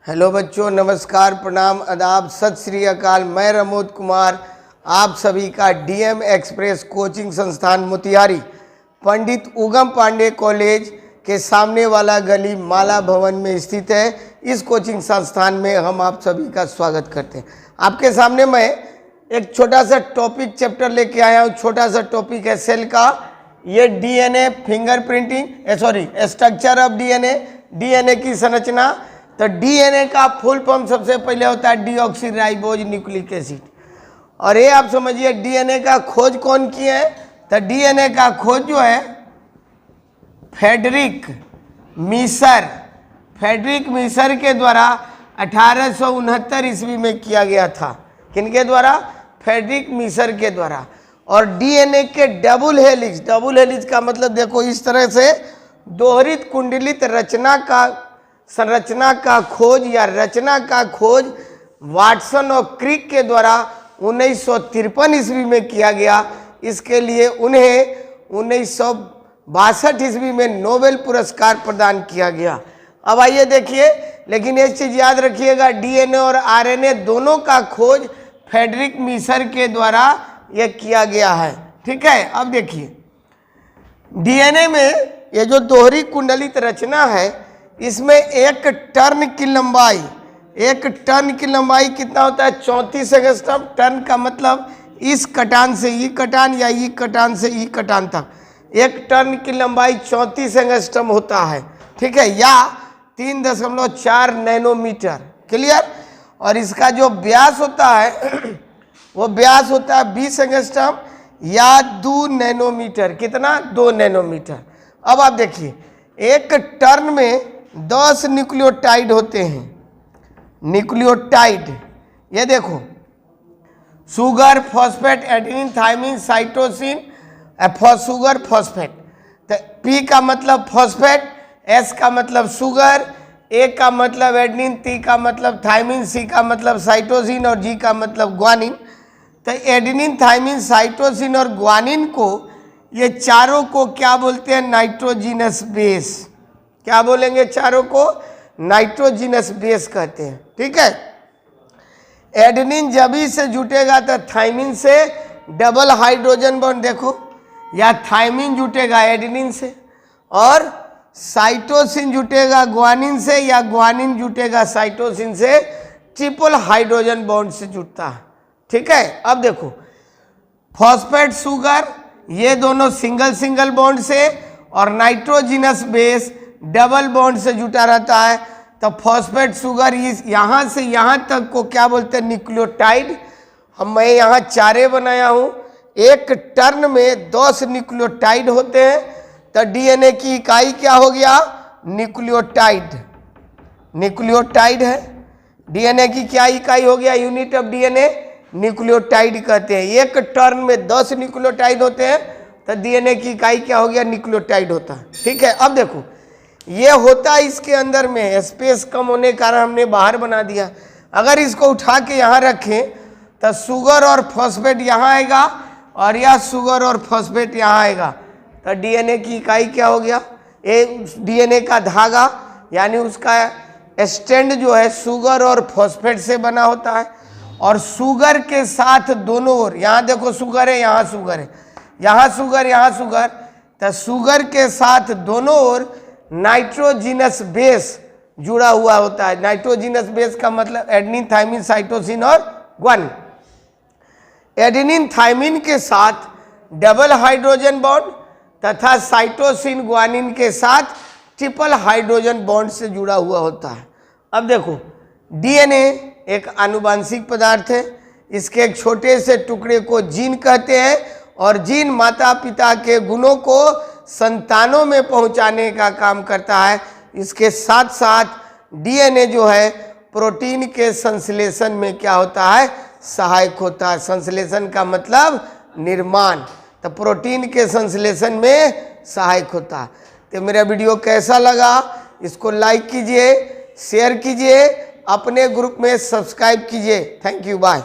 Hello बच्चों, नमस्कार, प्रणाम, आदाब, सत श्री अकाल। मैं रमोद कुमार आप सभी का डीएम एक्सप्रेस कोचिंग संस्थान मोतिहारी पंडित उगम पांडे कॉलेज के सामने वाला गली माला भवन में स्थित है। इस कोचिंग संस्थान में हम आप सभी का स्वागत करते हैं। आपके सामने मैं एक छोटा सा टॉपिक चैप्टर लेके आया हूँ। छोटा सा टॉपिक है सेल का। ये DNA fingerprinting structure of DNA की संरचना। तो डीएनए का फुल फॉर्म सबसे पहले होता है डीऑक्सीराइबोज न्यूक्लिक एसिड। और ये आप समझिए डीएनए का खोज कौन किए है? तो डीएनए का खोज जो है फ्रेडरिक मीसर के द्वारा 1869 ईस्वी में किया गया था। किनके द्वारा? फ्रेडरिक मीसर के द्वारा। और डीएनए के डबल हेलिक्स का मतलब देखो इस तरह से दोहरित कुंडलित संरचना का खोज वाटसन और क्रिक के द्वारा 1953 ईस्वी में किया गया। इसके लिए उन्हें 1962 ईस्वी में नोबेल पुरस्कार प्रदान किया गया। अब आइए देखिए, लेकिन एक चीज़ याद रखिएगा, डीएनए और आरएनए दोनों का खोज फ्रेडरिक मीसर के द्वारा यह किया गया है। ठीक है, अब देखिए डीएनए में ये जो दोहरी कुंडलित रचना है, इसमें एक टर्न की लंबाई कितना होता है? 34 एंगस्ट्रॉम। टर्न का मतलब इस कटान से ई कटान या ई कटान से ई कटान तक एक टर्न की लंबाई 34 एंगस्ट्रॉम होता है। ठीक है, या 3.4 नैनोमीटर। क्लियर? और इसका जो व्यास होता है वो व्यास होता है 20 एंगस्ट्रॉम या 2 नैनोमीटर। कितना? 2 नैनोमीटर। अब आप देखिए एक टर्न में 10 न्यूक्लियोटाइड होते हैं। न्यूक्लियोटाइड ये देखो, sugar, phosphate, adenine, thymine, cytosine, sugar, phosphate. तो पी का मतलब फॉस्फेट, एस का मतलब शुगर, ए का मतलब एडेनिन, टी का मतलब थाइमिन, सी का मतलब साइटोसिन और जी का मतलब ग्वानिन। तो एडेनिन, थाइमिन, साइटोसिन और ग्वानिन को ये चारों को क्या बोलते हैं? Nitrogenous base. क्या बोलेंगे? चारों को नाइट्रोजिनस बेस कहते हैं। ठीक है, एडेनिन जब ही से जुटेगा तो थाइमिन से डबल हाइड्रोजन बॉन्ड देखो, या थाइमिन जुटेगा एडेनिन से, और साइटोसिन जुटेगा ग्वानिन से, या ग्वानिन जुटेगा साइटोसिन से। ट्रिपल हाइड्रोजन बॉन्ड से जुटता है। ठीक है, अब देखो फॉस्फेट, शुगर ये दोनों सिंगल बॉन्ड से, और नाइट्रोजिनस बेस डबल बॉन्ड से जुटा रहता है। तो फॉस्फेट, शुगर इस यहाँ से यहाँ तक को क्या बोलते हैं? न्यूक्लियोटाइड। मैं यहाँ चारे बनाया हूँ। एक टर्न में 10 न्यूक्लियोटाइड होते हैं। तो डीएनए की इकाई क्या हो गया? न्यूक्लियोटाइड है। डीएनए की क्या इकाई हो गया? यूनिट ऑफ डीएनए न्यूक्लियोटाइड कहते हैं। एक टर्न में 10 न्यूक्लियोटाइड होते हैं तो डीएनए की इकाई क्या हो गया? न्यूक्लियोटाइड होता है। ठीक है, अब देखो ये होता इसके अंदर में, स्पेस कम होने के कारण हमने बाहर बना दिया। अगर इसको उठा के यहाँ रखें तो शुगर और फॉस्फेट यहाँ आएगा, और यह शुगर और फॉस्फेट यहाँ आएगा। तो डीएनए की इकाई क्या हो गया? डीएनए का धागा यानी उसका स्टैंड जो है शुगर और फॉस्फेट से बना होता है। और शुगर के साथ दोनों ओर, यहाँ देखो शुगर है, यहाँ शुगर है, यहाँ शुगर, यहाँ शुगर। तो शुगर के साथ दोनों ओर नाइट्रोजिनस बेस जुड़ा हुआ होता है। नाइट्रोजिनस बेस का मतलब एडेनिन, थाइमिन, साइटोसिन और ग्वानिन। एडेनिन, थाइमिन के साथ डबल हाइड्रोजन बॉन्ड तथा साइटोसिन, ग्वानिन के साथ ट्रिपल हाइड्रोजन बॉन्ड से जुड़ा हुआ होता है। अब देखो डीएनए एक आनुवंशिक पदार्थ है। इसके एक छोटे से टुकड़े को जीन कहते हैं, और जीन माता पिता के गुणों को संतानों में पहुंचाने का काम करता है। इसके साथ साथ डीएनए जो है प्रोटीन के संश्लेषण में क्या होता है? सहायक होता है। संश्लेषण का मतलब निर्माण, तो प्रोटीन के संश्लेषण में सहायक होता है। तो मेरा वीडियो कैसा लगा? इसको लाइक कीजिए, शेयर कीजिए, अपने ग्रुप में सब्सक्राइब कीजिए। Thank you, bye.